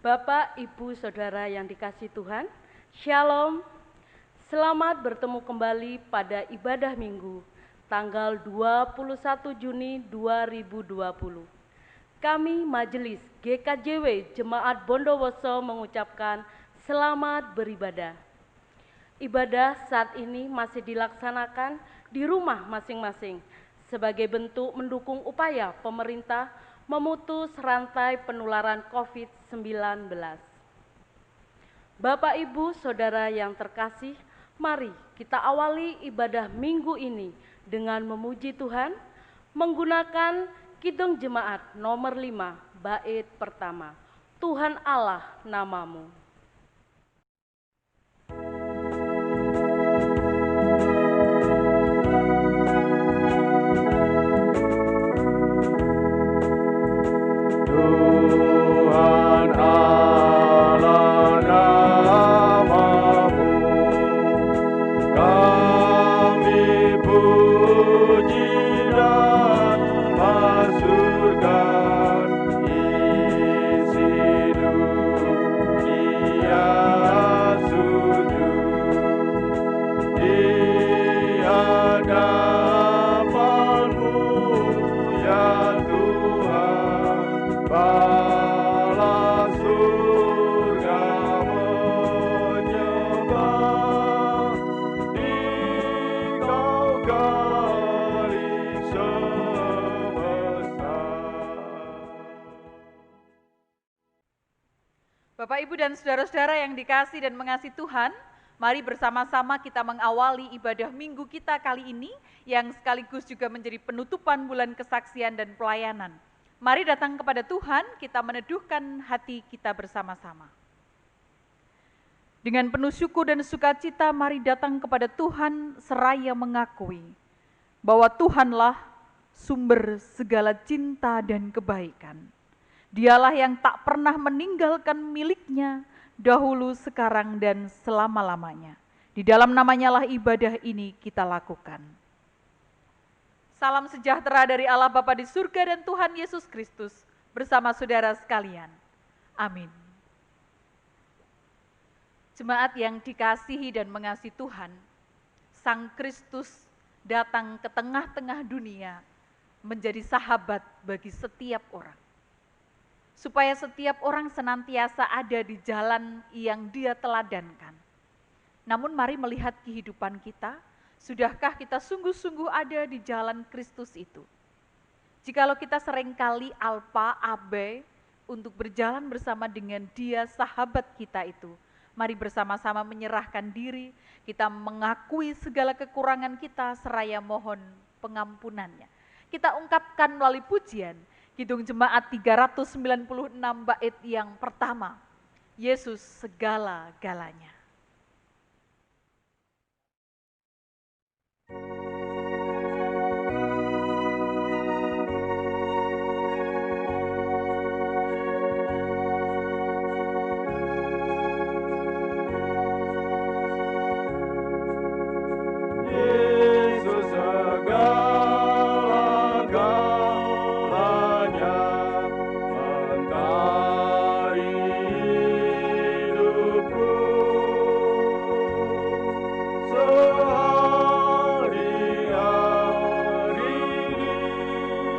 Bapak, Ibu, Saudara yang dikasihi Tuhan, Shalom. Selamat bertemu kembali pada ibadah Minggu, tanggal 21 Juni 2020. Kami Majelis GKJW Jemaat Bondowoso mengucapkan selamat beribadah. Ibadah saat ini masih dilaksanakan di rumah masing-masing sebagai bentuk mendukung upaya pemerintah memutus rantai penularan COVID-19. Bapak, Ibu, Saudara yang terkasih, mari kita awali ibadah minggu ini dengan memuji Tuhan menggunakan Kidung Jemaat nomor 5, bait pertama. Tuhan Allah namamu. Tuhan Allah namamu, kami puji dan masyurkan isi dunia sujud di hadapan-Mu ya Tuhan. Bala surga menyembah Engkau Kalik semesta. Bapak, Ibu, dan saudara-saudara yang dikasihi dan mengasihi Tuhan, mari bersama-sama kita mengawali ibadah minggu kita kali ini yang sekaligus juga menjadi penutupan bulan kesaksian dan pelayanan. Mari datang kepada Tuhan, kita meneduhkan hati kita bersama-sama. Dengan penuh syukur dan sukacita, mari datang kepada Tuhan seraya mengakui bahwa Tuhanlah sumber segala cinta dan kebaikan. Dialah yang tak pernah meninggalkan miliknya dahulu, sekarang, dan selama-lamanya. Di dalam namanya lah ibadah ini kita lakukan. Salam sejahtera dari Allah Bapa di surga dan Tuhan Yesus Kristus bersama saudara sekalian. Amin. Jemaat yang dikasihi dan mengasihi Tuhan, Sang Kristus datang ke tengah-tengah dunia menjadi sahabat bagi setiap orang. Supaya setiap orang senantiasa ada di jalan yang Dia teladankan. Namun mari melihat kehidupan kita. Sudahkah kita sungguh-sungguh ada di jalan Kristus itu? Jikalau kita seringkali alpa, abai untuk berjalan bersama dengan Dia, sahabat kita itu, mari bersama-sama menyerahkan diri, kita mengakui segala kekurangan kita seraya mohon pengampunannya. Kita ungkapkan melalui pujian, Kidung Jemaat 396 bait yang pertama, Yesus segala-galanya. Yesus segala-galanya, mentari hidupku. Sehari-hari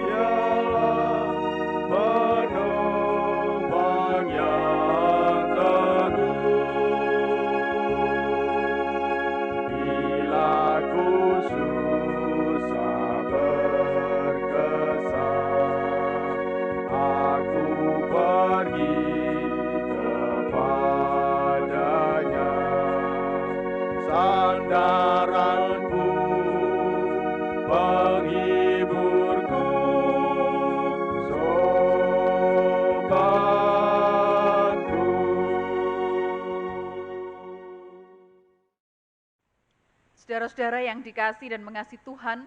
Dialah penopang yang teguh. Bila ku susah berkesan, aku pergi kepadanya. Sandaranku, penghiburku, sobatku. Saudara-saudara yang dikasihi dan mengasihi Tuhan,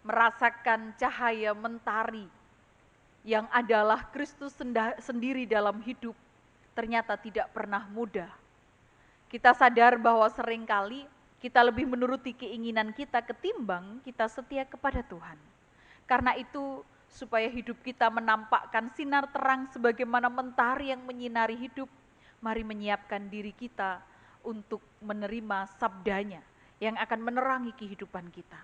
merasakan cahaya mentari yang adalah Kristus sendiri dalam hidup, ternyata tidak pernah mudah. Kita sadar bahwa seringkali kita lebih menuruti keinginan kita ketimbang kita setia kepada Tuhan. Karena itu supaya hidup kita menampakkan sinar terang sebagaimana mentari yang menyinari hidup. Mari menyiapkan diri kita untuk menerima sabdanya yang akan menerangi kehidupan kita.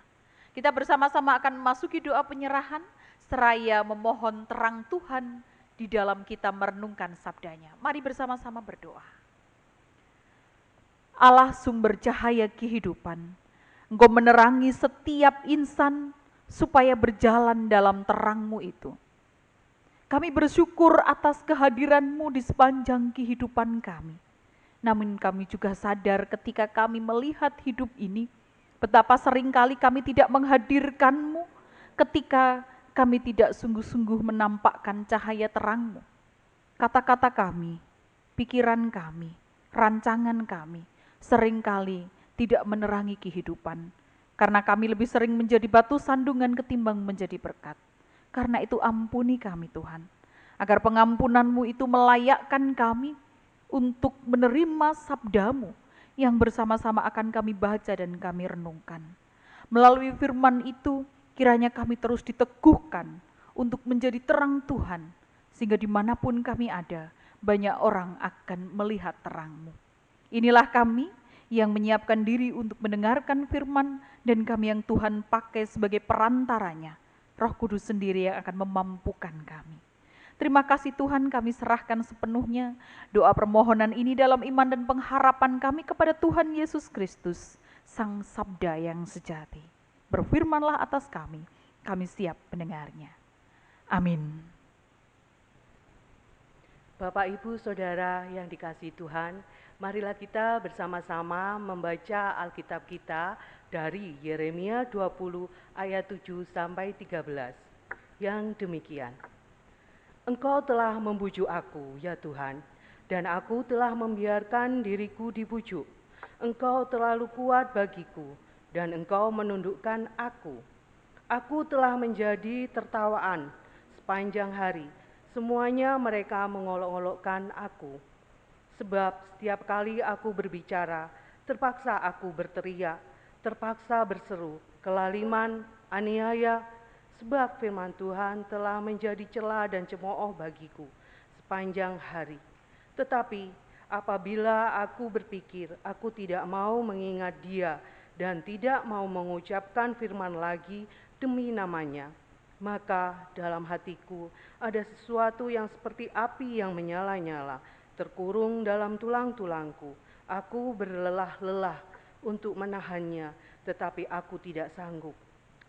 Kita bersama-sama akan memasuki doa penyerahan, seraya memohon terang Tuhan di dalam kita merenungkan sabdanya. Mari bersama-sama berdoa. Allah sumber cahaya kehidupan, Engkau menerangi setiap insan supaya berjalan dalam terang-Mu itu. Kami bersyukur atas kehadiran-Mu di sepanjang kehidupan kami. Namun kami juga sadar ketika kami melihat hidup ini, betapa seringkali kami tidak menghadirkan-Mu ketika kami tidak sungguh-sungguh menampakkan cahaya terang-Mu. Kata-kata kami, pikiran kami, rancangan kami, seringkali tidak menerangi kehidupan, karena kami lebih sering menjadi batu sandungan ketimbang menjadi berkat. Karena itu ampuni kami Tuhan, agar pengampunan-Mu itu melayakkan kami untuk menerima sabda-Mu yang bersama-sama akan kami baca dan kami renungkan. Melalui firman itu, kiranya kami terus diteguhkan untuk menjadi terang Tuhan, sehingga dimanapun kami ada, banyak orang akan melihat terang-Mu. Inilah kami yang menyiapkan diri untuk mendengarkan firman, dan kami yang Tuhan pakai sebagai perantaranya. Roh Kudus sendiri yang akan memampukan kami. Terima kasih Tuhan, kami serahkan sepenuhnya doa permohonan ini dalam iman dan pengharapan kami kepada Tuhan Yesus Kristus, Sang Sabda yang sejati. Berfirmanlah atas kami siap mendengarnya. Amin. Bapak, Ibu, Saudara yang dikasihi Tuhan, marilah kita bersama-sama membaca Alkitab kita dari Yeremia 20 ayat 7 sampai 13. Yang demikian. Engkau telah membujuk aku, ya Tuhan, dan aku telah membiarkan diriku dibujuk. Engkau terlalu kuat bagiku, dan Engkau menundukkan aku. Aku telah menjadi tertawaan sepanjang hari. Semuanya mereka mengolok-olokkan aku. Sebab setiap kali aku berbicara, terpaksa aku berteriak, terpaksa berseru, kelaliman, aniaya, sebab firman Tuhan telah menjadi cela dan cemooh bagiku sepanjang hari. Tetapi apabila aku berpikir, aku tidak mau mengingat Dia dan tidak mau mengucapkan firman lagi demi namanya, maka dalam hatiku ada sesuatu yang seperti api yang menyala-nyala, terkurung dalam tulang-tulangku. Aku berlelah-lelah untuk menahannya, tetapi aku tidak sanggup.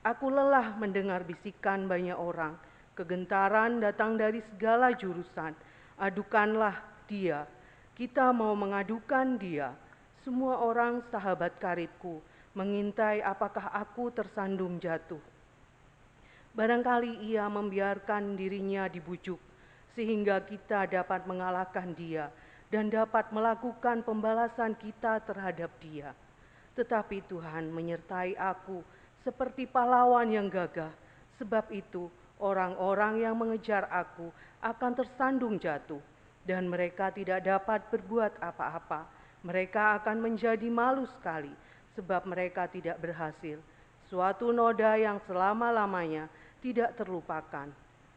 Aku lelah mendengar bisikan banyak orang, kegentaran datang dari segala jurusan. Adukanlah Dia, kita mau mengadukan Dia. Semua orang sahabat karibku mengintai apakah aku tersandung jatuh. Barangkali Ia membiarkan dirinya dibujuk, sehingga kita dapat mengalahkan Dia dan dapat melakukan pembalasan kita terhadap Dia. Tetapi Tuhan menyertai aku seperti pahlawan yang gagah. Sebab itu orang-orang yang mengejar aku akan tersandung jatuh, dan mereka tidak dapat berbuat apa-apa. Mereka akan menjadi malu sekali, sebab mereka tidak berhasil. Suatu noda yang selama-lamanya tidak terlupakan.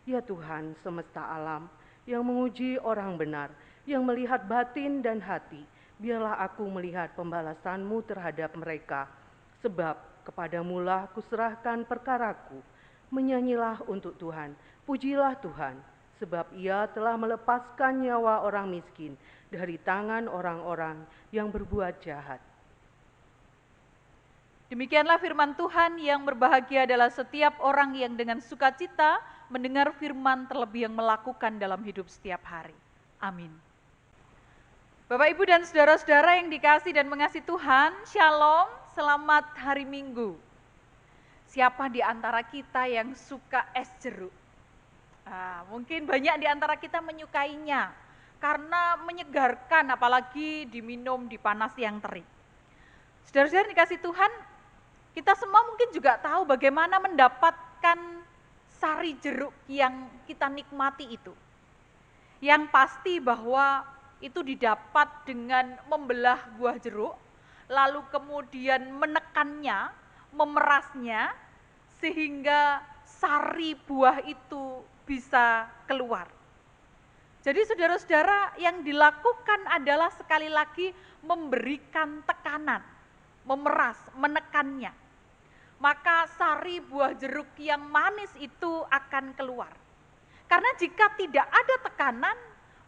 Ya Tuhan semesta alam, yang menguji orang benar, yang melihat batin dan hati, biarlah aku melihat pembalasan-Mu terhadap mereka. Sebab kepadamu-lah kuserahkan perkaraku. Menyanyilah untuk Tuhan, pujilah Tuhan, sebab Ia telah melepaskan nyawa orang miskin dari tangan orang-orang yang berbuat jahat. Demikianlah firman Tuhan. Yang berbahagia adalah setiap orang yang dengan sukacita mendengar firman, terlebih yang melakukan dalam hidup setiap hari. Amin. Bapak, Ibu, dan saudara-saudara yang dikasih dan mengasihi Tuhan, Shalom, selamat hari Minggu. Siapa di antara kita yang suka es jeruk? Mungkin banyak di antara kita menyukainya, karena menyegarkan, apalagi diminum di panas yang terik. Saudara-saudara yang dikasih Tuhan, kita semua mungkin juga tahu bagaimana mendapatkan sari jeruk yang kita nikmati itu. Yang pasti bahwa itu didapat dengan membelah buah jeruk, lalu kemudian menekannya, memerasnya, sehingga sari buah itu bisa keluar. Jadi saudara-saudara, yang dilakukan adalah sekali lagi memberikan tekanan, memeras, menekannya. Maka sari buah jeruk yang manis itu akan keluar. Karena jika tidak ada tekanan,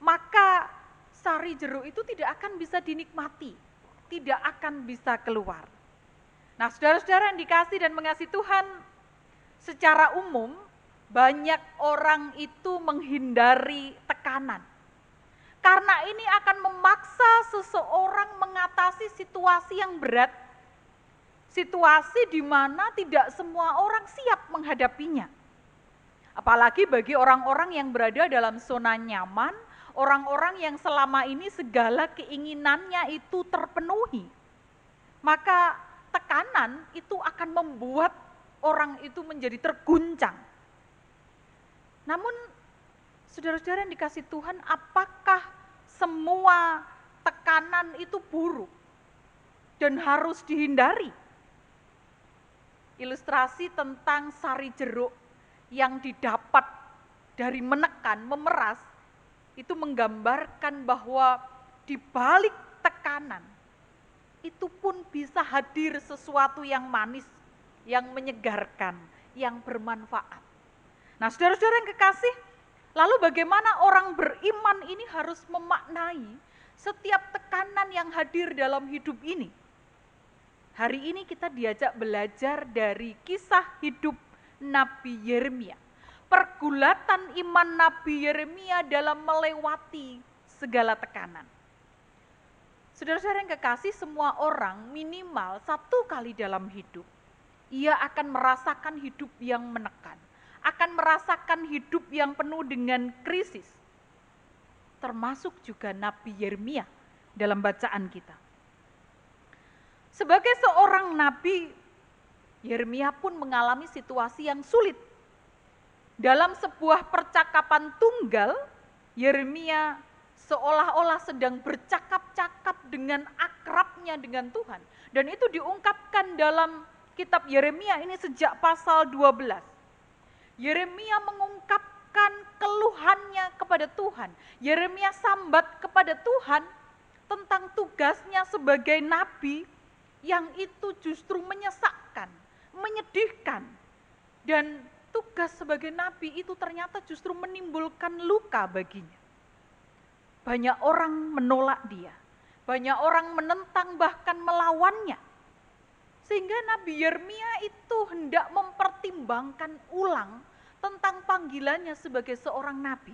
maka sari jeruk itu tidak akan bisa dinikmati, tidak akan bisa keluar. Nah, saudara-saudara yang dikasih dan mengasihi Tuhan, secara umum banyak orang itu menghindari tekanan. Karena ini akan memaksa seseorang mengatasi situasi yang berat, situasi di mana tidak semua orang siap menghadapinya. Apalagi bagi orang-orang yang berada dalam zona nyaman, orang-orang yang selama ini segala keinginannya itu terpenuhi. Maka tekanan itu akan membuat orang itu menjadi terguncang. Namun, saudara-saudara yang dikasih Tuhan, apakah semua tekanan itu buruk dan harus dihindari? Ilustrasi tentang sari jeruk yang didapat dari menekan, memeras, itu menggambarkan bahwa di balik tekanan, itu pun bisa hadir sesuatu yang manis, yang menyegarkan, yang bermanfaat. Nah, saudara-saudara yang kekasih, lalu bagaimana orang beriman ini harus memaknai setiap tekanan yang hadir dalam hidup ini? Hari ini kita diajak belajar dari kisah hidup Nabi Yeremia. Pergulatan iman Nabi Yeremia dalam melewati segala tekanan. Saudara-saudara yang kekasih, semua orang minimal satu kali dalam hidup, ia akan merasakan hidup yang menekan, akan merasakan hidup yang penuh dengan krisis. Termasuk juga Nabi Yeremia dalam bacaan kita. Sebagai seorang nabi, Yeremia pun mengalami situasi yang sulit. Dalam sebuah percakapan tunggal, Yeremia seolah-olah sedang bercakap-cakap dengan akrabnya dengan Tuhan. Dan itu diungkapkan dalam kitab Yeremia ini sejak pasal 12. Yeremia mengungkapkan keluhannya kepada Tuhan. Yeremia sambat kepada Tuhan tentang tugasnya sebagai nabi yang itu justru menyesakkan, menyedihkan. Dan tugas sebagai nabi itu ternyata justru menimbulkan luka baginya. Banyak orang menolak dia, banyak orang menentang bahkan melawannya. Sehingga Nabi Yeremia itu hendak mempertimbangkan ulang tentang panggilannya sebagai seorang nabi.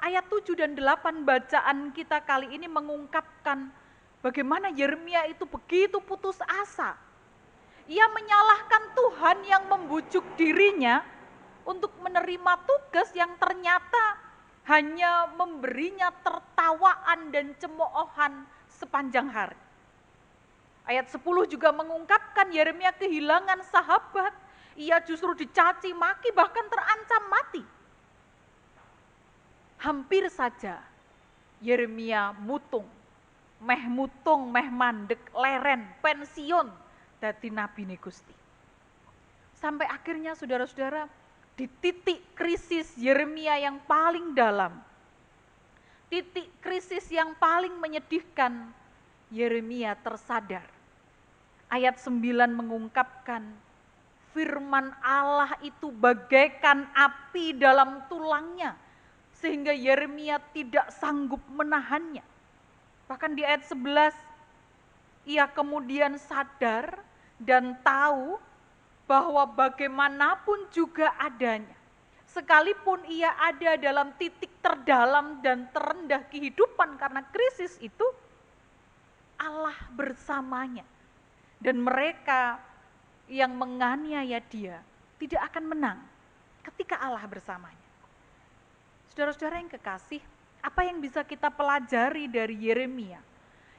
Ayat 7 dan 8 bacaan kita kali ini mengungkapkan bagaimana Yeremia itu begitu putus asa. Ia menyalahkan Tuhan yang membujuk dirinya untuk menerima tugas yang ternyata hanya memberinya tertawaan dan cemoohan sepanjang hari. Ayat 10 juga mengungkapkan Yeremia kehilangan sahabat. Ia justru dicaci maki bahkan terancam mati. Hampir saja Yeremia mutung, meh mandek, leren, pensiun dadi nabi Gusti. Sampai akhirnya saudara-saudara, di titik krisis Yeremia yang paling dalam, titik krisis yang paling menyedihkan, Yeremia tersadar. Ayat 9 mengungkapkan, firman Allah itu bagaikan api dalam tulangnya, sehingga Yeremia tidak sanggup menahannya. Bahkan di ayat 11, ia kemudian sadar dan tahu bahwa bagaimanapun juga adanya, sekalipun ia ada dalam titik terdalam dan terendah kehidupan karena krisis itu, Allah bersamanya. Dan mereka yang menganiaya dia tidak akan menang ketika Allah bersamanya. Saudara-saudara yang kekasih, apa yang bisa kita pelajari dari Yeremia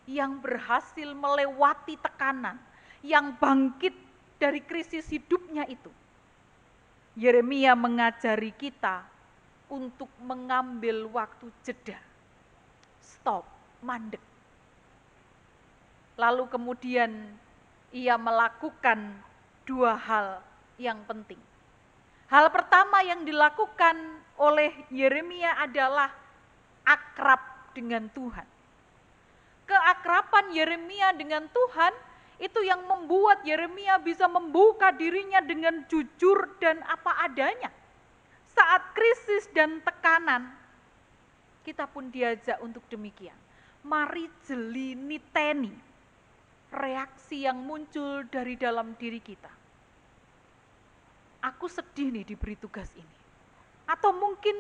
yang berhasil melewati tekanan, yang bangkit dari krisis hidupnya itu? Yeremia mengajari kita untuk mengambil waktu jeda, stop, mandek. Lalu kemudian ia melakukan dua hal yang penting. Hal pertama yang dilakukan oleh Yeremia adalah akrab dengan Tuhan. Keakraban Yeremia dengan Tuhan itu yang membuat Yeremia bisa membuka dirinya dengan jujur dan apa adanya. Saat krisis dan tekanan, kita pun diajak untuk demikian. Mari jeli niteni reaksi yang muncul dari dalam diri kita. Aku sedih nih diberi tugas ini. Atau mungkin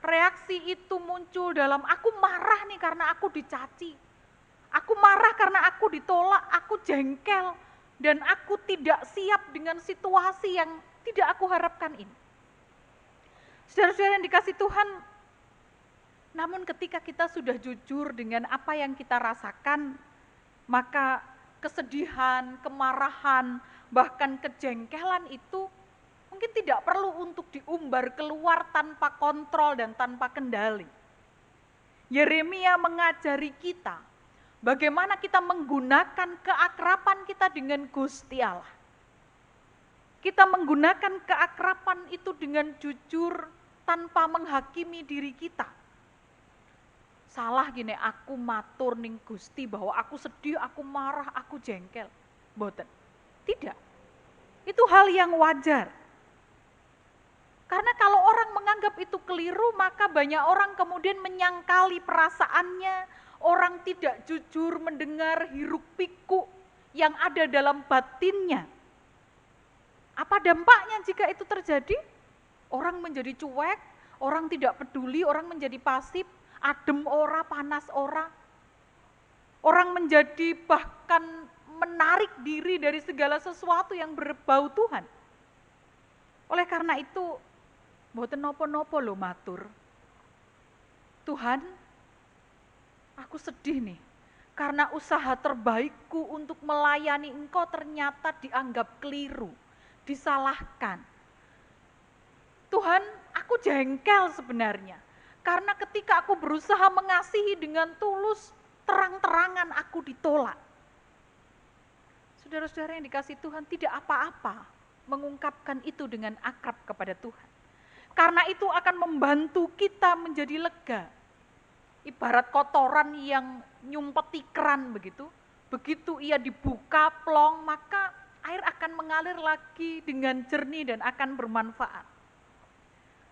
reaksi itu muncul dalam aku marah nih karena aku dicaci. Aku marah karena aku ditolak, aku jengkel, dan aku tidak siap dengan situasi yang tidak aku harapkan ini. Saudara-saudara yang dikasih Tuhan, namun ketika kita sudah jujur dengan apa yang kita rasakan, maka kesedihan, kemarahan, bahkan kejengkelan itu mungkin tidak perlu untuk diumbar keluar tanpa kontrol dan tanpa kendali. Yeremia mengajari kita bagaimana kita menggunakan keakraban kita dengan Gusti Allah. Kita menggunakan keakraban itu dengan jujur tanpa menghakimi diri kita. Salah gini, aku matur ning Gusti bahwa aku sedih, aku marah, aku jengkel. Boten. Tidak. Itu hal yang wajar. Karena kalau orang menganggap itu keliru, maka banyak orang kemudian menyangkali perasaannya, orang tidak jujur mendengar hiruk pikuk yang ada dalam batinnya. Apa dampaknya jika itu terjadi? Orang menjadi cuek, orang tidak peduli, orang menjadi pasif, adem ora, panas ora. Orang menjadi bahkan menarik diri dari segala sesuatu yang berbau Tuhan. Oleh karena itu, mboten nopo-nopo lho matur. Tuhan, aku sedih nih, karena usaha terbaikku untuk melayani Engkau ternyata dianggap keliru, disalahkan. Tuhan, aku jengkel sebenarnya, karena ketika aku berusaha mengasihi dengan tulus, terang-terangan aku ditolak. Saudara-saudara yang dikasih Tuhan, tidak apa-apa mengungkapkan itu dengan akrab kepada Tuhan. Karena itu akan membantu kita menjadi lega. Ibarat kotoran yang nyumpeti keran begitu. Begitu ia dibuka plong, maka air akan mengalir lagi dengan jernih dan akan bermanfaat.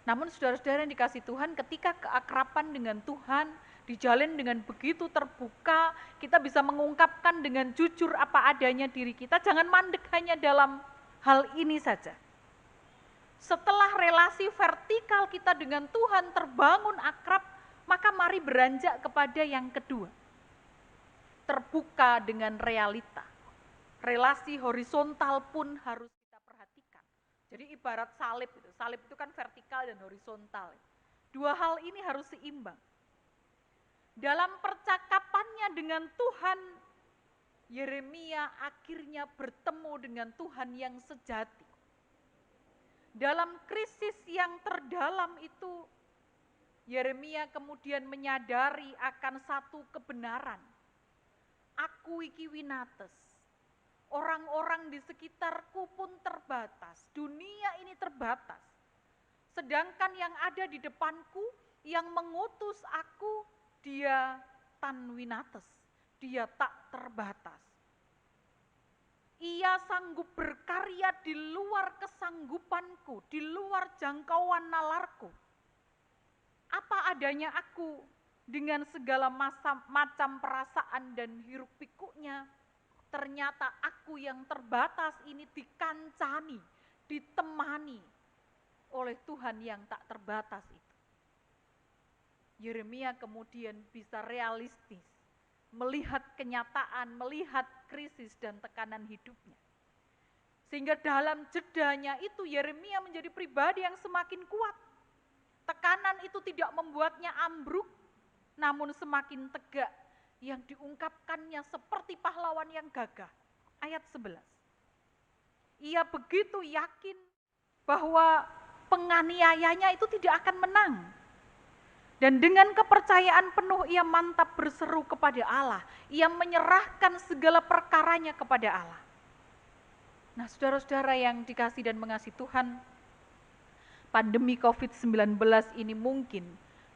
Namun saudara-saudara yang dikasih Tuhan, ketika keakraban dengan Tuhan dijalin dengan begitu terbuka, kita bisa mengungkapkan dengan jujur apa adanya diri kita, jangan mandek hanya dalam hal ini saja. Setelah relasi vertikal kita dengan Tuhan terbangun akrab, maka mari beranjak kepada yang kedua. Terbuka dengan realita. Relasi horizontal pun harus kita perhatikan. Jadi ibarat salib itu kan vertikal dan horizontal. Dua hal ini harus seimbang. Dalam percakapannya dengan Tuhan, Yeremia akhirnya bertemu dengan Tuhan yang sejati. Dalam krisis yang terdalam itu, Yeremia kemudian menyadari akan satu kebenaran. Aku iki winates. Orang-orang di sekitarku pun terbatas. Dunia ini terbatas. Sedangkan yang ada di depanku, yang mengutus aku, dia tan winates. Dia tak terbatas. Ia sanggup berkarya di luar kesanggupanku, di luar jangkauan nalarku. Apa adanya aku dengan segala macam perasaan dan hiruk pikuknya, ternyata aku yang terbatas ini dikancani, ditemani oleh Tuhan yang tak terbatas itu. Yeremia kemudian bisa realistis, melihat kenyataan, melihat krisis dan tekanan hidupnya. Sehingga dalam jedanya itu Yeremia menjadi pribadi yang semakin kuat. Tekanan itu tidak membuatnya ambruk, namun semakin tegak. Yang diungkapkannya seperti pahlawan yang gagah. Ayat 11. Ia begitu yakin bahwa penganiayanya itu tidak akan menang. Dan dengan kepercayaan penuh ia mantap berseru kepada Allah. Ia menyerahkan segala perkaranya kepada Allah. Nah saudara-saudara yang dikasih dan mengasihi Tuhan, pandemi COVID-19 ini mungkin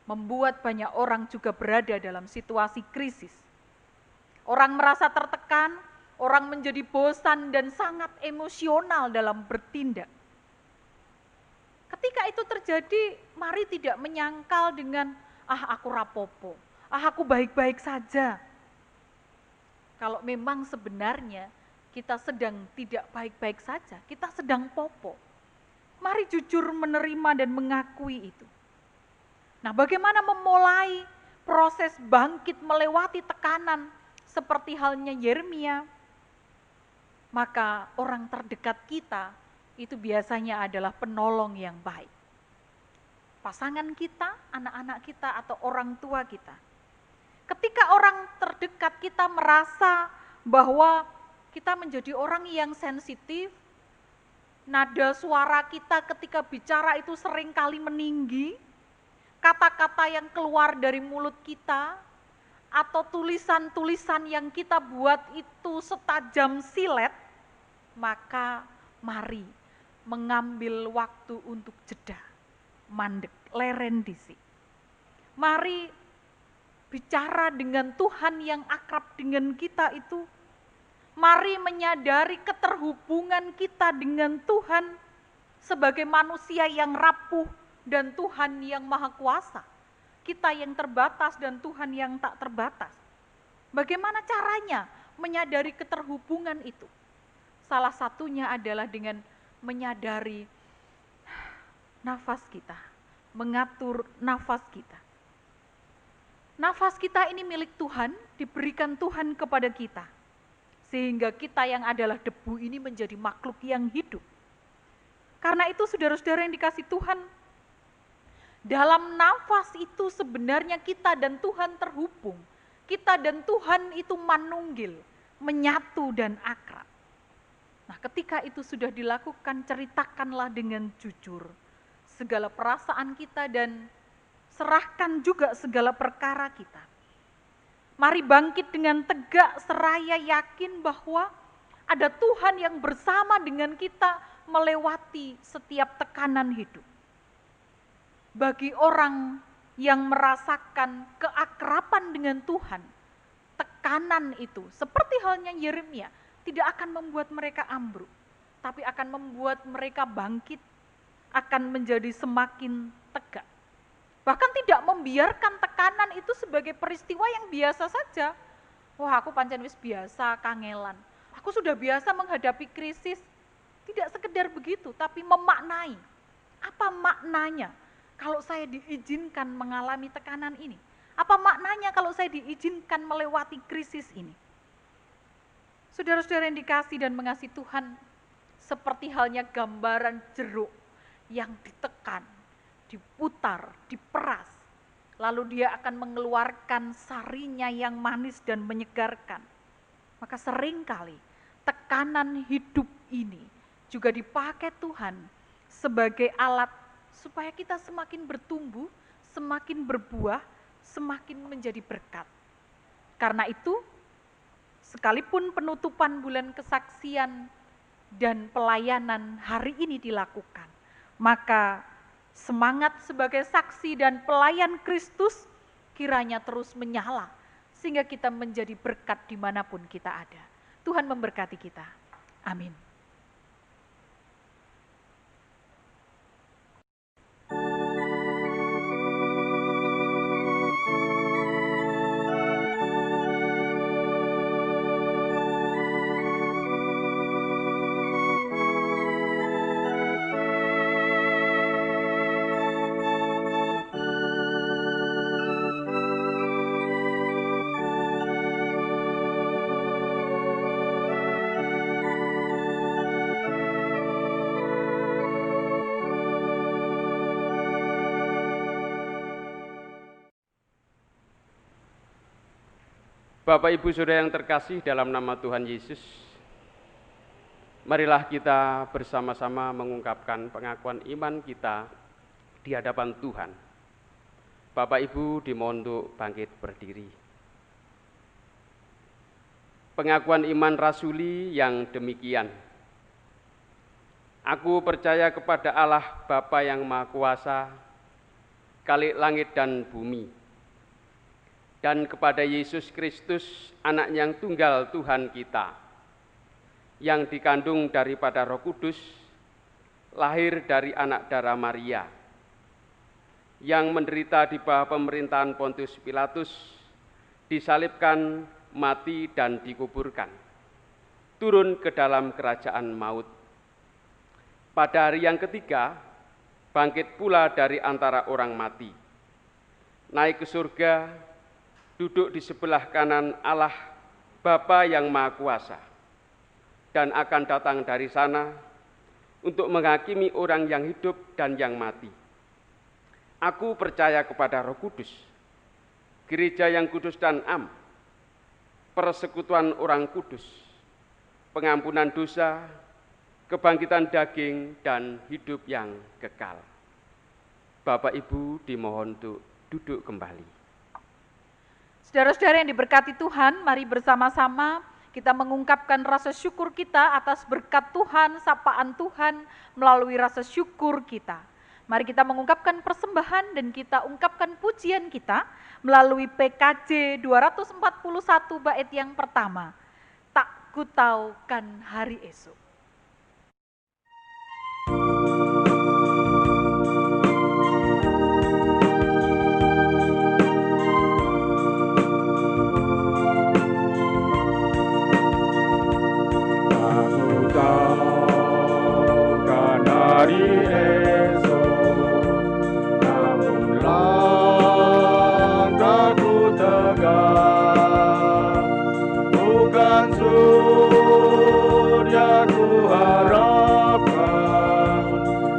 membuat banyak orang juga berada dalam situasi krisis. Orang merasa tertekan, orang menjadi bosan dan sangat emosional dalam bertindak. Ketika itu terjadi, mari tidak menyangkal dengan, aku rapopo, aku baik-baik saja. Kalau memang sebenarnya kita sedang tidak baik-baik saja, kita sedang popo. Mari jujur menerima dan mengakui itu. Nah, bagaimana memulai proses bangkit melewati tekanan seperti halnya Yeremia? Maka orang terdekat kita itu biasanya adalah penolong yang baik. Pasangan kita, anak-anak kita, atau orang tua kita. Ketika orang terdekat kita merasa bahwa kita menjadi orang yang sensitif, nada suara kita ketika bicara itu seringkali meninggi, kata-kata yang keluar dari mulut kita, atau tulisan-tulisan yang kita buat itu setajam silet, maka mari mengambil waktu untuk jeda, mandek, leren disi. Mari bicara dengan Tuhan yang akrab dengan kita itu. Mari menyadari keterhubungan kita dengan Tuhan sebagai manusia yang rapuh dan Tuhan yang maha kuasa. Kita yang terbatas dan Tuhan yang tak terbatas. Bagaimana caranya menyadari keterhubungan itu? Salah satunya adalah dengan menyadari nafas kita, mengatur nafas kita. Nafas kita ini milik Tuhan, diberikan Tuhan kepada kita. Sehingga kita yang adalah debu ini menjadi makhluk yang hidup. Karena itu saudara-saudara yang dikasih Tuhan, dalam nafas itu sebenarnya kita dan Tuhan terhubung. Kita dan Tuhan itu manunggil, menyatu dan akrab. Nah, ketika itu sudah dilakukan, ceritakanlah dengan jujur segala perasaan kita dan serahkan juga segala perkara kita. Mari bangkit dengan tegak seraya yakin bahwa ada Tuhan yang bersama dengan kita melewati setiap tekanan hidup. Bagi orang yang merasakan keakraban dengan Tuhan, tekanan itu seperti halnya Yeremia tidak akan membuat mereka ambruk, tapi akan membuat mereka bangkit, akan menjadi semakin tegak. Bahkan tidak membiarkan tekanan itu sebagai peristiwa yang biasa saja. Wah, aku pancen wis biasa kangelan. Aku sudah biasa menghadapi krisis. Tidak sekedar begitu, tapi memaknai. Apa maknanya kalau saya diizinkan mengalami tekanan ini? Apa maknanya kalau saya diizinkan melewati krisis ini? Saudara-saudara yang dikasih dan mengasihi Tuhan, seperti halnya gambaran jeruk yang ditekan, diputar, diperas, lalu dia akan mengeluarkan sarinya yang manis dan menyegarkan. Maka seringkali tekanan hidup ini juga dipakai Tuhan sebagai alat supaya kita semakin bertumbuh, semakin berbuah, semakin menjadi berkat. Karena itu, sekalipun penutupan bulan kesaksian dan pelayanan hari ini dilakukan, maka semangat sebagai saksi dan pelayan Kristus kiranya terus menyala, sehingga kita menjadi berkat dimanapun kita ada. Tuhan memberkati kita. Amin. Bapak Ibu Saudara yang terkasih dalam nama Tuhan Yesus, marilah kita bersama-sama mengungkapkan pengakuan iman kita di hadapan Tuhan. Bapak Ibu dimohon untuk bangkit berdiri. Pengakuan iman rasuli yang demikian. Aku percaya kepada Allah Bapa yang Maha Kuasa, Khalik langit dan bumi, dan kepada Yesus Kristus, Anak yang tunggal Tuhan kita, yang dikandung daripada Roh Kudus, lahir dari anak darah Maria, yang menderita di bawah pemerintahan Pontius Pilatus, disalibkan, mati dan dikuburkan, turun ke dalam kerajaan maut. Pada hari yang ketiga, bangkit pula dari antara orang mati, naik ke surga, duduk di sebelah kanan Allah Bapa yang Maha Kuasa, dan akan datang dari sana untuk menghakimi orang yang hidup dan yang mati. Aku percaya kepada Roh Kudus, gereja yang kudus dan am, persekutuan orang kudus, pengampunan dosa, kebangkitan daging, dan hidup yang kekal. Bapak Ibu dimohon untuk duduk kembali. Saudara-saudara yang diberkati Tuhan, mari bersama-sama kita mengungkapkan rasa syukur kita atas berkat Tuhan, sapaan Tuhan melalui rasa syukur kita. Mari kita mengungkapkan persembahan dan kita ungkapkan pujian kita melalui PKJ 241 bait yang pertama. Tak kutaukan hari esok. Aku takkan hari esok, namun langkahku tegak, bukan surya ku harapkan,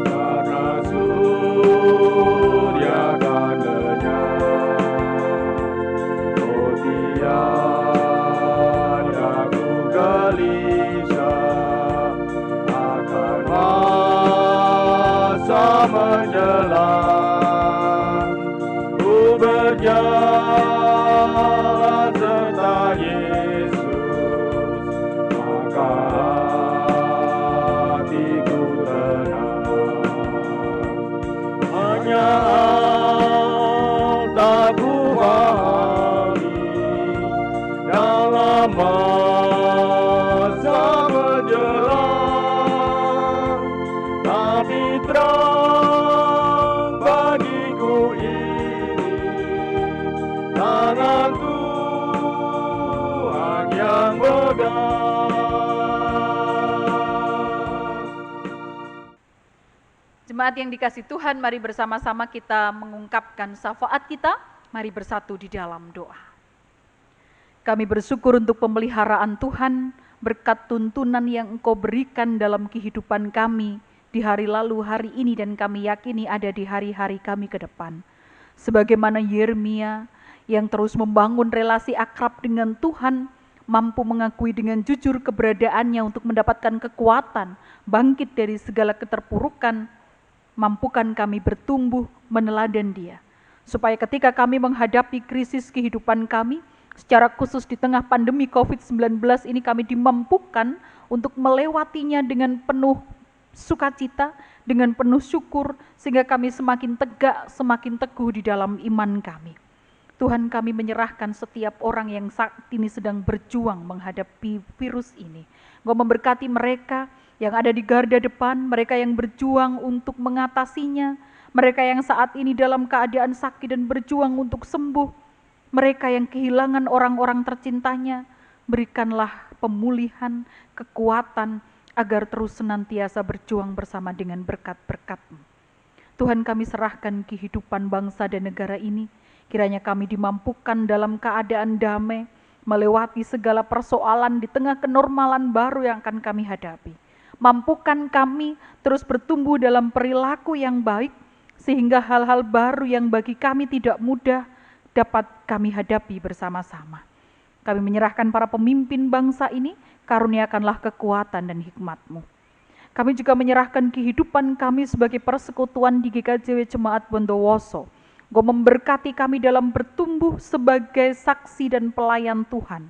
karena surya kan lenyap. Oh tiada ku gelisah akan masa menjelang, ku berjalan serta Yesus, maka hatiku tenang. Hanya tak ku pahami dalam masa menjelang, tapi terang bagiku ini tangan Tuhan yang pegang. Jemaat yang dikasihi Tuhan, mari bersama-sama kita mengungkapkan syafaat kita. Mari bersatu di dalam doa. Kami bersyukur untuk pemeliharaan Tuhan, berkat tuntunan yang Engkau berikan dalam kehidupan kami di hari lalu, hari ini, dan kami yakini ada di hari-hari kami ke depan. Sebagaimana Yeremia yang terus membangun relasi akrab dengan Tuhan, mampu mengakui dengan jujur keberadaannya untuk mendapatkan kekuatan, bangkit dari segala keterpurukan, mampukan kami bertumbuh meneladan Dia. Supaya ketika kami menghadapi krisis kehidupan kami, secara khusus di tengah pandemi COVID-19 ini kami dimampukan untuk melewatinya dengan penuh sukacita, dengan penuh syukur, sehingga kami semakin tegak, semakin teguh di dalam iman kami. Tuhan, kami menyerahkan setiap orang yang saat ini sedang berjuang menghadapi virus ini. Engkau memberkati mereka yang ada di garda depan, mereka yang berjuang untuk mengatasinya, mereka yang saat ini dalam keadaan sakit dan berjuang untuk sembuh, mereka yang kehilangan orang-orang tercintanya, berikanlah pemulihan, kekuatan, agar terus senantiasa berjuang bersama dengan berkat-berkat-Mu. Tuhan, kami serahkan kehidupan bangsa dan negara ini, kiranya kami dimampukan dalam keadaan damai, melewati segala persoalan di tengah kenormalan baru yang akan kami hadapi. Mampukan kami terus bertumbuh dalam perilaku yang baik, sehingga hal-hal baru yang bagi kami tidak mudah dapat kami hadapi bersama-sama. Kami menyerahkan para pemimpin bangsa ini, karuniakanlah kekuatan dan hikmat-Mu. Kami juga menyerahkan kehidupan kami sebagai persekutuan di GKJW Jemaat Bondowoso. Engkau memberkati kami dalam bertumbuh sebagai saksi dan pelayan Tuhan.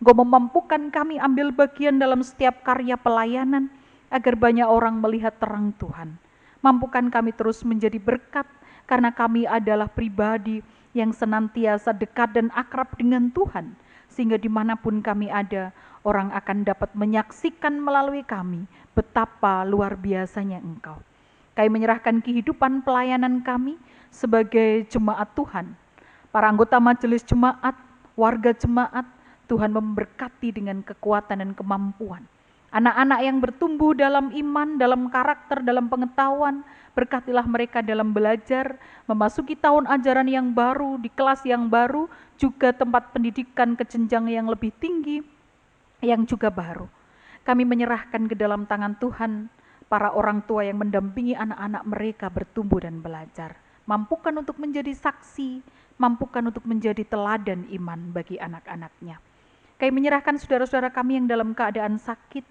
Engkau memampukan kami ambil bagian dalam setiap karya pelayanan, agar banyak orang melihat terang Tuhan. Mampukan kami terus menjadi berkat, karena kami adalah pribadi yang senantiasa dekat dan akrab dengan Tuhan, sehingga dimanapun kami ada, orang akan dapat menyaksikan melalui kami betapa luar biasanya Engkau. Kami menyerahkan kehidupan pelayanan kami sebagai jemaat Tuhan, para anggota majelis jemaat, warga jemaat. Tuhan memberkati dengan kekuatan dan kemampuan. Anak-anak yang bertumbuh dalam iman, dalam karakter, dalam pengetahuan, berkatilah mereka dalam belajar, memasuki tahun ajaran yang baru, di kelas yang baru, juga tempat pendidikan ke jenjang yang lebih tinggi, yang juga baru. Kami menyerahkan ke dalam tangan Tuhan para orang tua yang mendampingi anak-anak mereka bertumbuh dan belajar. Mampukan untuk menjadi saksi, mampukan untuk menjadi teladan iman bagi anak-anaknya. Kami menyerahkan saudara-saudara kami yang dalam keadaan sakit,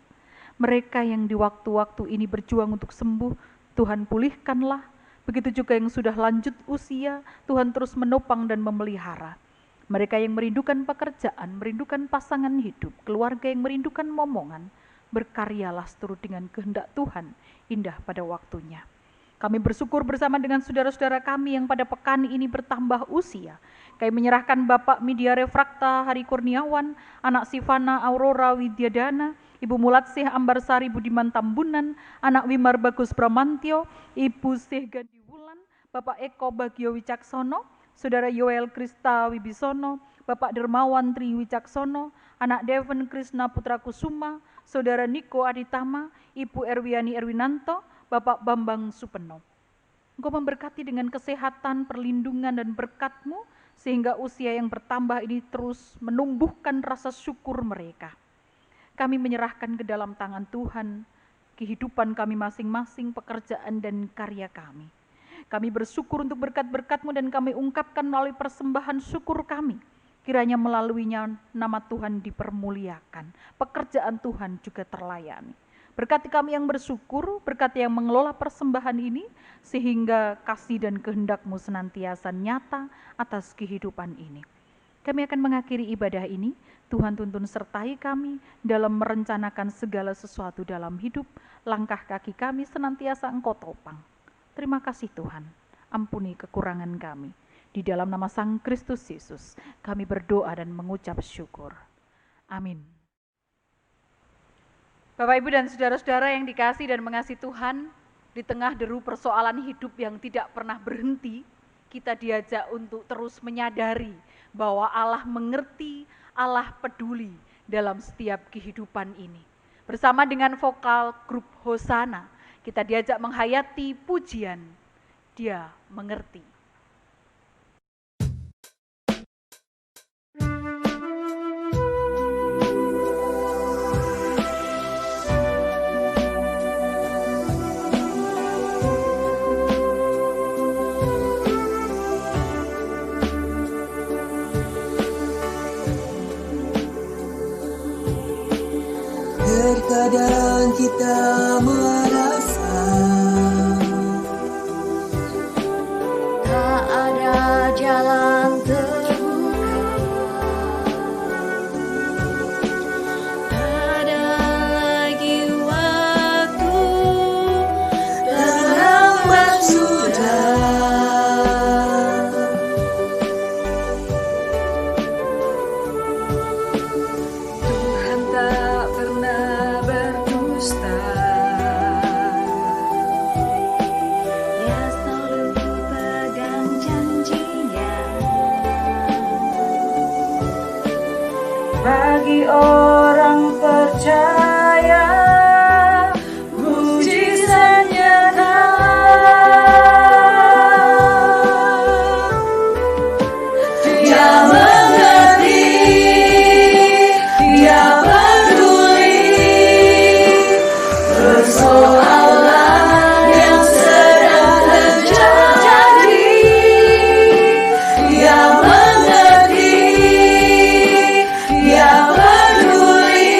mereka yang di waktu-waktu ini berjuang untuk sembuh, Tuhan pulihkanlah. Begitu juga yang sudah lanjut usia, Tuhan terus menopang dan memelihara. Mereka yang merindukan pekerjaan, merindukan pasangan hidup, keluarga yang merindukan momongan, berkaryalah seturut dengan kehendak Tuhan, indah pada waktunya. Kami bersyukur bersama dengan saudara-saudara kami yang pada pekan ini bertambah usia. Kami menyerahkan Bapak Media Refrakta Hari Kurniawan, anak Sivana Aurora Widyadana, Ibu Mulatsih Ambarsari Budiman Tambunan, anak Wimar Bagus Bramantio, Ibu Syih Gadi Wulan, Bapak Eko Bagio Wicaksono, Saudara Yoel Krista Wibisono, Bapak Dermawan Tri Wicaksono, anak Deven Krishna Putra Kusuma, Saudara Niko Aditama, Ibu Erwiani Erwinanto, Bapak Bambang Supeno. Engkau memberkati dengan kesehatan, perlindungan, dan berkat-Mu, sehingga usia yang bertambah ini terus menumbuhkan rasa syukur mereka. Kami menyerahkan ke dalam tangan Tuhan kehidupan kami masing-masing, pekerjaan dan karya kami. Kami bersyukur untuk berkat-berkat-Mu dan kami ungkapkan melalui persembahan syukur kami. Kiranya melaluinya nama Tuhan dipermuliakan, pekerjaan Tuhan juga terlayani. Berkati kami yang bersyukur, berkati yang mengelola persembahan ini, sehingga kasih dan kehendak-Mu senantiasa nyata atas kehidupan ini. Kami akan mengakhiri ibadah ini. Tuhan tuntun sertai kami dalam merencanakan segala sesuatu dalam hidup. Langkah kaki kami senantiasa Engkau topang. Terima kasih Tuhan, ampuni kekurangan kami. Di dalam nama Sang Kristus Yesus, kami berdoa dan mengucap syukur. Amin. Bapak, Ibu, dan saudara-saudara yang dikasihi dan mengasihi Tuhan, di tengah deru persoalan hidup yang tidak pernah berhenti, kita diajak untuk terus menyadari bahwa Allah mengerti, Allah peduli dalam setiap kehidupan ini. Bersama dengan vokal grup Hosana, kita diajak menghayati pujian, Dia mengerti. Terkadang kita merasa tak ada jalan terbuka, ada lagi waktu, terlambat sudah. Tuhan tak pernah berdusta, Dia selalu pegang janjinya. Bagi orang percaya, mujizat nyata. Dia mengerti, Dia peduli persoalan yang sedang terjadi. Dia mengerti, Dia peduli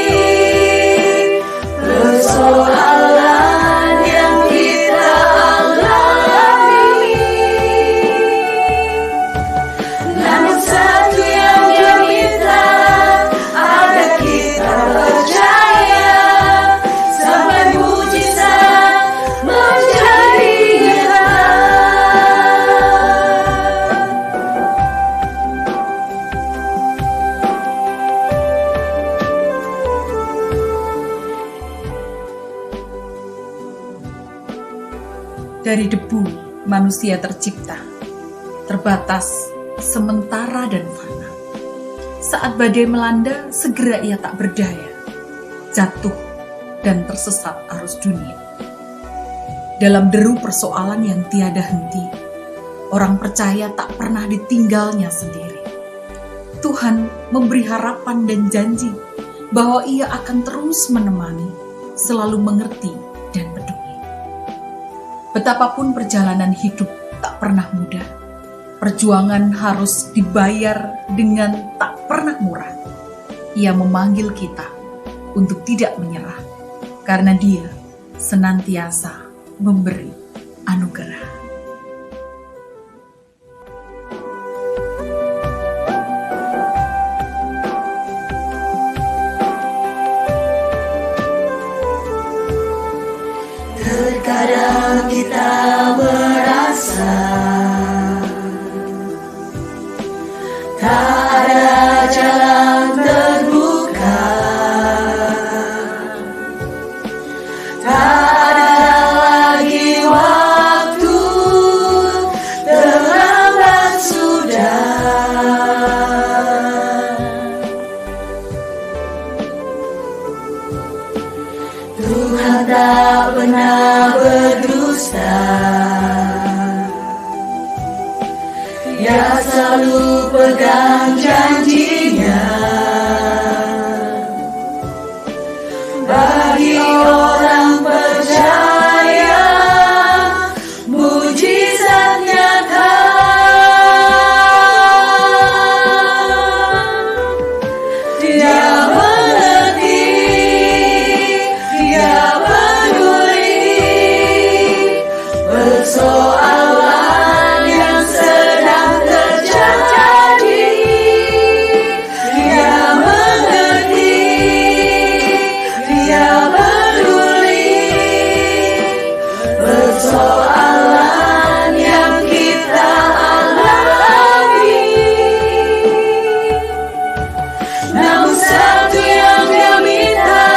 Dari debu manusia tercipta, terbatas, sementara dan fana. Saat badai melanda, segera ia tak berdaya, jatuh dan tersesat arus dunia. Dalam deru persoalan yang tiada henti, orang percaya tak pernah ditinggalnya sendiri. Tuhan memberi harapan dan janji bahwa ia akan terus menemani, selalu mengerti dan peduli. Betapapun perjalanan hidup tak pernah mudah, perjuangan harus dibayar dengan tak pernah murah. Ia memanggil kita untuk tidak menyerah, karena Dia senantiasa memberi anugerah. Terkadang kita merasa tak ada jalan terbuka, tak ada lagi waktu, terlambat sudah. Tuhan tak pernah berdusta, Dia selalu pegang janjinya. Bagi orang percaya, mujizat nyata. Dia mengerti, Dia peduli persoalan yang sedang terjadi. Dia mengerti, Dia peduli persoalan yang kita alami. Namun satu yang Dia minta,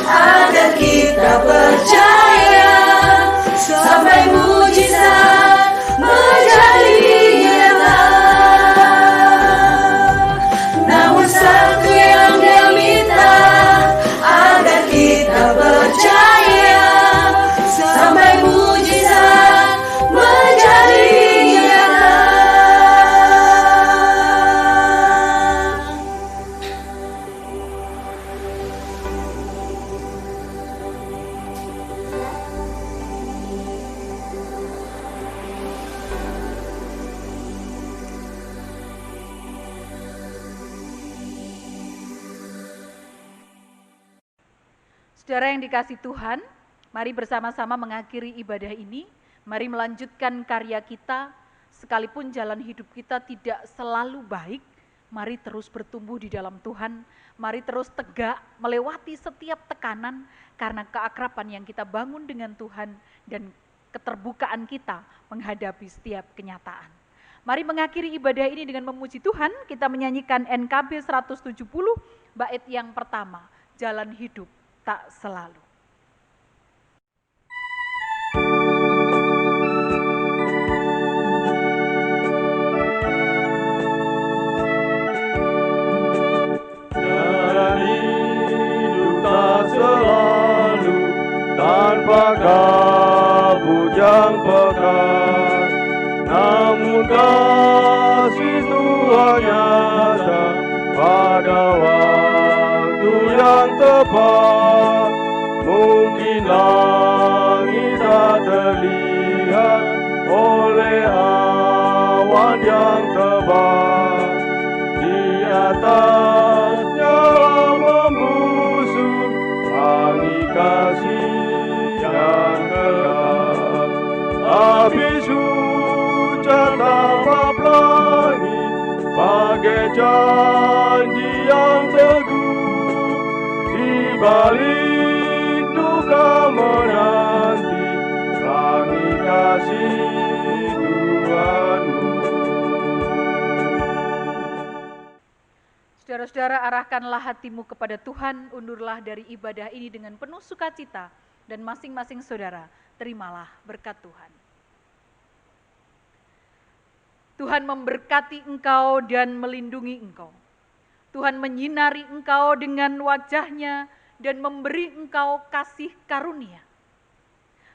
agar kita percaya sampai mujizat menjadi nyata. Namun satu yang Dia minta, agar kita percaya sampai mujizat menjadi nyata. Saudara yang dikasih Tuhan, mari bersama-sama mengakhiri ibadah ini. Mari melanjutkan karya kita, sekalipun jalan hidup kita tidak selalu baik, mari terus bertumbuh di dalam Tuhan, mari terus tegak melewati setiap tekanan, karena keakraban yang kita bangun dengan Tuhan dan keterbukaan kita menghadapi setiap kenyataan. Mari mengakhiri ibadah ini dengan memuji Tuhan, kita menyanyikan NKB 170, bait yang pertama, jalan hidup tak selalu. Jalan hidup tak selalu tanpa kabut yang pekat, namun kasih Tuhan nyata pada waktu yang tepat. Mungkin langit tak terlihat oleh awan yang tebal, di atasnya membusung angin kasih yang kekal. Habis hujan tanpa langit, bagai janji yang teguh, di balik duka menanti langit kasih Tuhanmu. Saudara-saudara, arahkanlah hatimu kepada Tuhan, undurlah dari ibadah ini dengan penuh sukacita, dan masing-masing saudara terimalah berkat Tuhan. Tuhan memberkati engkau dan melindungi engkau. Tuhan menyinari engkau dengan wajah-Nya dan memberi engkau kasih karunia.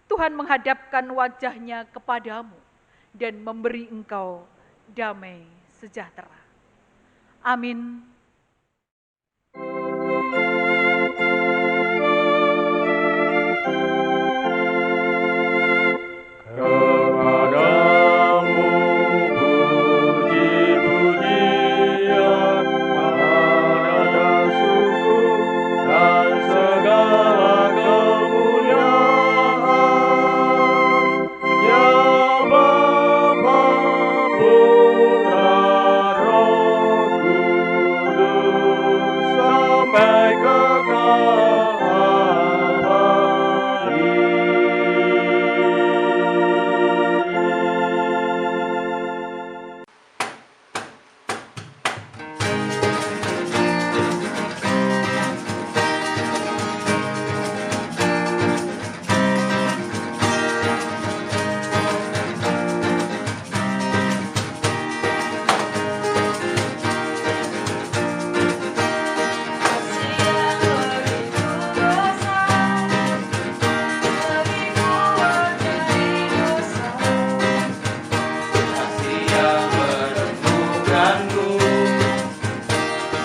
Tuhan menghadapkan wajah-Nya kepadamu dan memberi engkau damai sejahtera. Amin. Kepadamu puji-pujian, pada syukur dan segala kemuliaan, ya Bapa, Putra, Roh Kudus, sampai kekal abadi.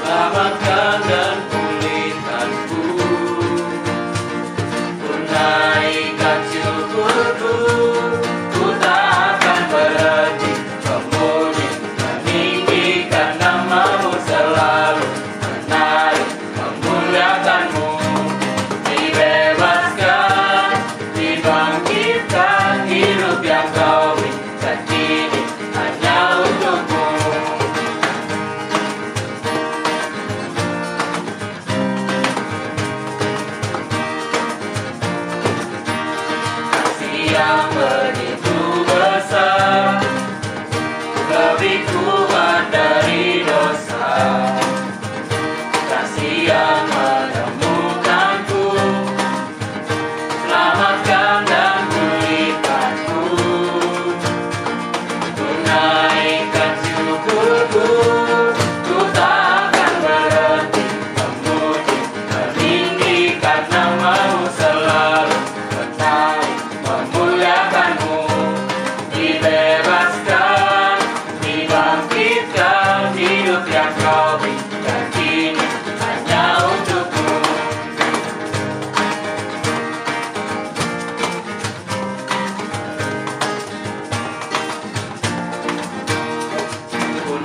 Selamatkan dan pulihkanku, tunaikan syukurku, ku tak akan berhenti memuji, meninggikan nama-Mu selalu, menarik, memuliakan-Mu, dibebaskan, dibangkitkan, hidup yang Kau beri, dan kini hanya untuk-Mu. Yang begitu besar, lebih kuat dari dosa, kasih yang menemukanku, selamatkan dan pulihkanku, tunaikan syukurku, ku tak akan berhenti memuji, meninggikan nama-Mu selalu, menarik, memuliakan-Mu, dibebaskan, dibangkitkan, hidup yang Kau beri, dan kini hanya untuk-Mu. Ku